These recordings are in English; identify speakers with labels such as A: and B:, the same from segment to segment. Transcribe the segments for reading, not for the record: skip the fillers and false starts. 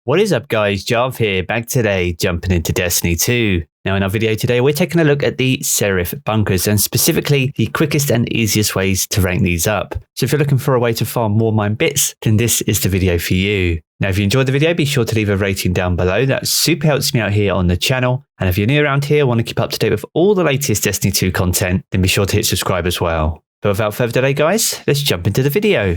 A: What is up guys, Jarv here, back today, jumping into Destiny 2. Now in our video today, we're taking a look at the Serath bunkers and specifically the quickest and easiest ways to rank these up. So if you're looking for a way to farm Warmind bits, then this is the video for you. Now if you enjoyed the video, be sure to leave a rating down below, that super helps me out here on the channel. And if you're new around here, want to keep up to date with all the latest Destiny 2 content, then be sure to hit subscribe as well. But without further delay guys, let's jump into the video.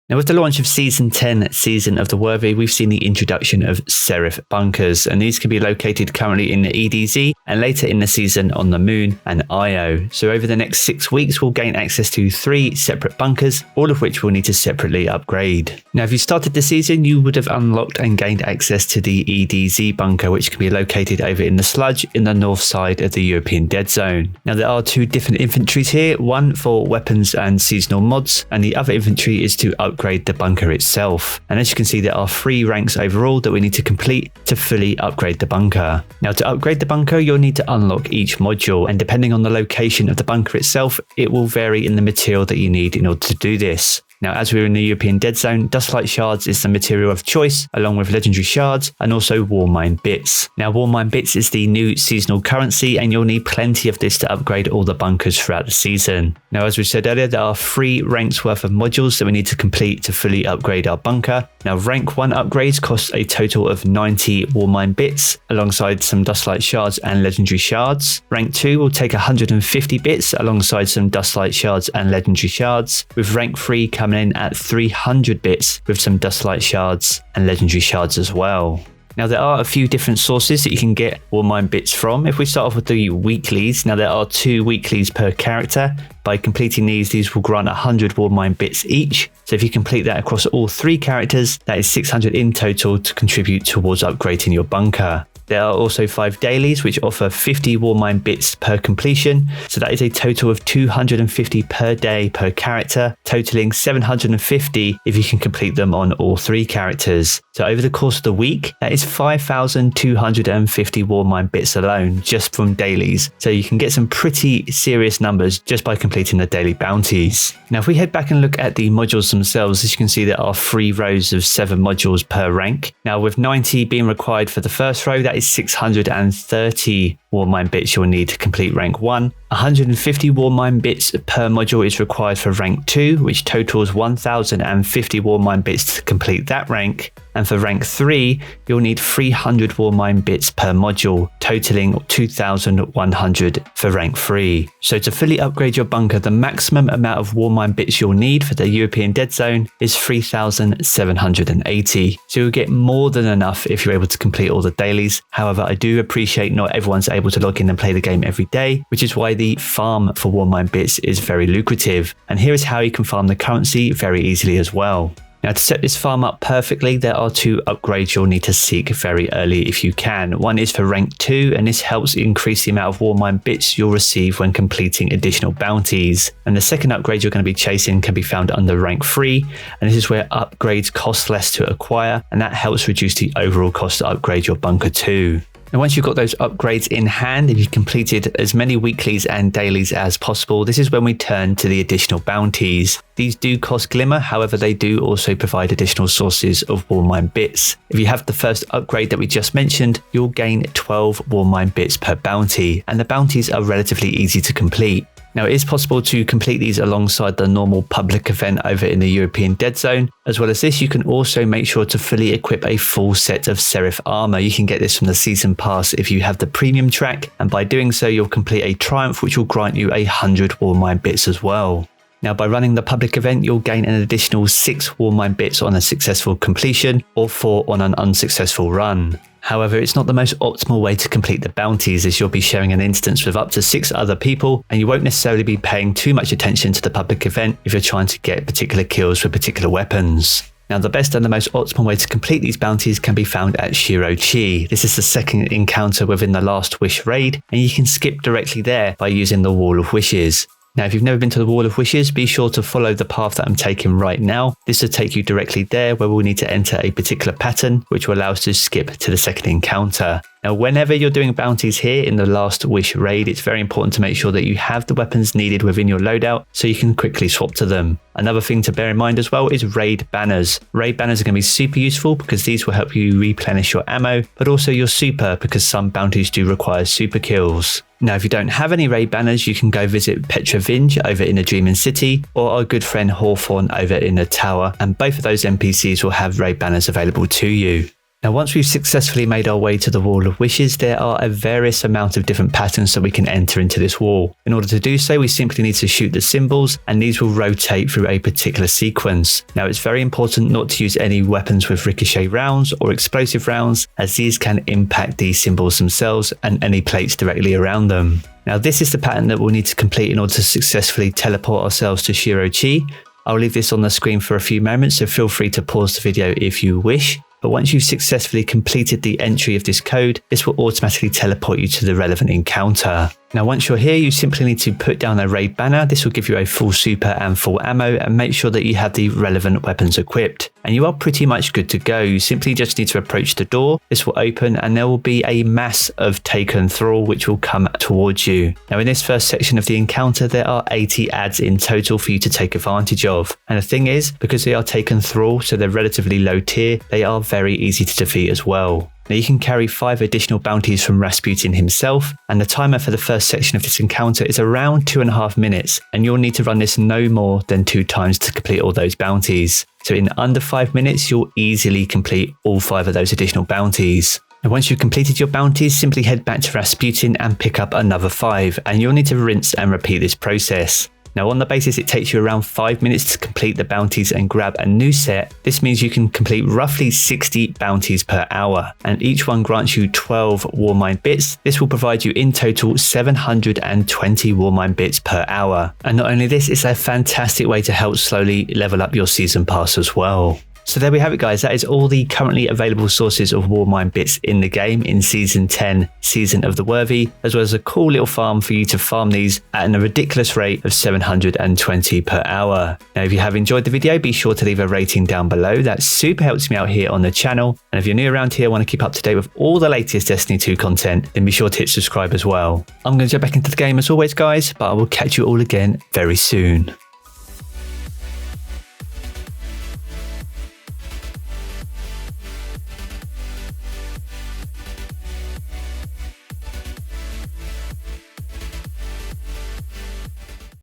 A: Now with the launch of Season 10, Season of the Worthy, we've seen the introduction of Serath bunkers, and these can be located currently in the EDZ and later in the season on the Moon and Io. So over the next 6 weeks, we'll gain access to 3 separate bunkers, all of which we'll need to separately upgrade. Now if you started the season, you would have unlocked and gained access to the EDZ bunker, which can be located over in the sludge in the north side of the European Dead Zone. Now there are 2 different inventories here, one for weapons and seasonal mods, and the other inventory is to upgrade the bunker itself. And as you can see, there are 3 ranks overall that we need to complete to fully upgrade the bunker. Now to upgrade the bunker, you'll need to unlock each module, and depending on the location of the bunker itself, it will vary in the material that you need in order to do this. Now, as we're in the European Dead Zone, Dustlight Shards is the material of choice, along with Legendary Shards and also Warmind Bits. Now, Warmind Bits is the new seasonal currency, and you'll need plenty of this to upgrade all the bunkers throughout the season. Now, as we said earlier, there are 3 ranks worth of modules that we need to complete to fully upgrade our bunker. Now, rank 1 upgrades cost a total of 90 Warmind Bits, alongside some Dustlight Shards and Legendary Shards. Rank 2 will take 150 bits, alongside some Dustlight Shards and Legendary Shards, with rank 3 coming in at 300 bits with some Dustlight Shards and Legendary Shards as well. Now there are a few different sources that you can get Warmind bits from. If we start off with the weeklies, now there are 2 weeklies per character. By completing these will grant 100 Warmind bits each. So if you complete that across all 3 characters, that is 600 in total to contribute towards upgrading your bunker. There are also 5 dailies which offer 50 Warmind bits per completion, so that is a total of 250 per day per character, totaling 750 if you can complete them on all 3 characters. So over the course of the week, that is 5,250 Warmind bits alone, just from dailies. So you can get some pretty serious numbers just by completing the daily bounties. Now if we head back and look at the modules themselves, as you can see there are 3 rows of 7 modules per rank. Now with 90 being required for the first row, that is 630 Warmind bits you'll need to complete rank 1. 150 Warmind bits per module is required for rank 2, which totals 1,050 Warmind bits to complete that rank. And for rank 3, you'll need 300 Warmind bits per module, totaling 2,100 for rank 3. So to fully upgrade your bunker, the maximum amount of Warmind bits you'll need for the European Dead Zone is 3,780. So you'll get more than enough if you're able to complete all the dailies. However, I do appreciate not everyone's able to log in and play the game every day, which is why the farm for Warmind bits is very lucrative. And here is how you can farm the currency very easily as well. Now to set this farm up perfectly, there are 2 upgrades you'll need to seek very early if you can. One is for rank 2, and this helps increase the amount of Warmind bits you'll receive when completing additional bounties. And the second upgrade you're going to be chasing can be found under rank 3, and this is where upgrades cost less to acquire, and that helps reduce the overall cost to upgrade your bunker too. And once you've got those upgrades in hand, if you've completed as many weeklies and dailies as possible, this is when we turn to the additional bounties. These do cost glimmer, however they do also provide additional sources of Warmind bits. If you have the first upgrade that we just mentioned, you'll gain 12 Warmind bits per bounty, and the bounties are relatively easy to complete. Now it is possible to complete these alongside the normal public event over in the European Dead Zone. As well as this, you can also make sure to fully equip a full set of Serath armor. You can get this from the season pass if you have the premium track, and by doing so you'll complete a triumph which will grant you 100 Warmind bits as well. Now by running the public event, you'll gain an additional 6 Warmind bits on a successful completion, or 4 on an unsuccessful run. However, it's not the most optimal way to complete the bounties, as you'll be sharing an instance with up to 6 other people, and you won't necessarily be paying too much attention to the public event if you're trying to get particular kills with particular weapons. Now the best and the most optimal way to complete these bounties can be found at Shadowkeep. This is the second encounter within the Last Wish raid, and you can skip directly there by using the Wall of Wishes. Now, if you've never been to the Wall of Wishes, be sure to follow the path that I'm taking right now. This will take you directly there, where we'll need to enter a particular pattern, which will allow us to skip to the second encounter. Now, whenever you're doing bounties here in the Last Wish raid, it's very important to make sure that you have the weapons needed within your loadout so you can quickly swap to them. Another thing to bear in mind as well is raid banners. Raid banners are going to be super useful because these will help you replenish your ammo, but also your super because some bounties do require super kills. Now, if you don't have any raid banners, you can go visit Petra Vinge over in the Dreaming City or our good friend Hawthorne over in the Tower, and both of those NPCs will have raid banners available to you. Now, once we've successfully made our way to the Wall of Wishes, there are a various amount of different patterns that we can enter into this wall. In order to do so, we simply need to shoot the symbols, and these will rotate through a particular sequence. Now, it's very important not to use any weapons with ricochet rounds or explosive rounds, as these can impact these symbols themselves and any plates directly around them. Now, this is the pattern that we'll need to complete in order to successfully teleport ourselves to Shiro-Chi. I'll leave this on the screen for a few moments, so feel free to pause the video if you wish. But once you've successfully completed the entry of this code, this will automatically teleport you to the relevant encounter. Now, once you're here, you simply need to put down a raid banner. This will give you a full super and full ammo, and make sure that you have the relevant weapons equipped. And you are pretty much good to go. You simply just need to approach the door. This will open and there will be a mass of taken thrall which will come towards you. Now, in this first section of the encounter, there are 80 adds in total for you to take advantage of. And the thing is, because they are taken thrall, so they're relatively low tier, they are very easy to defeat as well. Now, you can carry 5 additional bounties from Rasputin himself, and the timer for the first section of this encounter is around 2.5 minutes, and you'll need to run this no more than 2 times to complete all those bounties. So in under 5 minutes, you'll easily complete all 5 of those additional bounties. And once you've completed your bounties, simply head back to Rasputin and pick up another 5, and you'll need to rinse and repeat this process. Now, on the basis it takes you around 5 minutes to complete the bounties and grab a new set, this means you can complete roughly 60 bounties per hour, and each one grants you 12 Warmind bits. This will provide you in total 720 Warmind bits per hour. And not only this, it's a fantastic way to help slowly level up your season pass as well. So there we have it, guys. That is all the currently available sources of Warmind bits in the game in Season 10, Season of the Worthy, as well as a cool little farm for you to farm these at a ridiculous rate of 720 per hour. Now, if you have enjoyed the video, be sure to leave a rating down below. That super helps me out here on the channel. And if you're new around here and want to keep up to date with all the latest Destiny 2 content, then be sure to hit subscribe as well. I'm going to jump back into the game as always, guys, but I will catch you all again very soon.